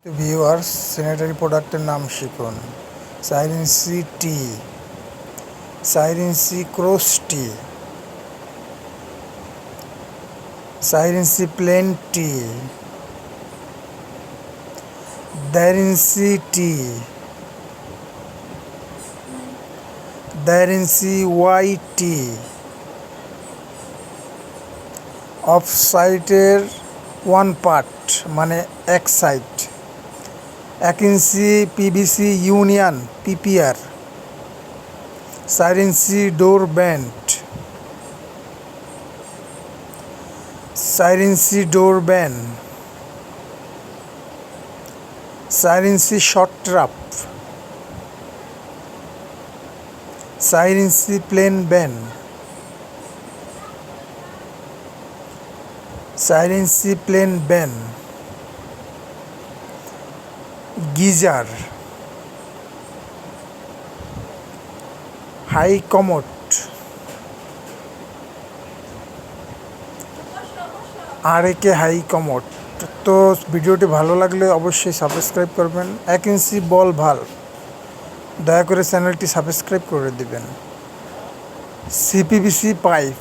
তো viewers, sanitary প্রোডাক্টের নাম শিখুন। সাইরেনসি টি, সাইরেনসি ক্রস টি, সাইরেনসি প্লেন টি, দাইরেনসি টি, দাইরেনসি ওয়াই টি, অফ সাইটের ওয়ান পার্ট মানে এক side, 1 inch PVC union PPR, সাইরেনসি ডোর ব্যান্ড, সাইরেনসি ডোর ব্যান, সাইরেনসি শর্ট ট্রাপ, সাইরেনসি প্লেন ব্যান, সাইরেনসি plain bend, geyser, high commode, RAK high commode. তো ভিডিওটি ভালো লাগলে অবশ্যই সাবস্ক্রাইব করবেন। 1 ইঞ্চি বল ভাল্ব, দয়া করে চ্যানেলটি সাবস্ক্রাইব করে দিবেন। CPVC pipe,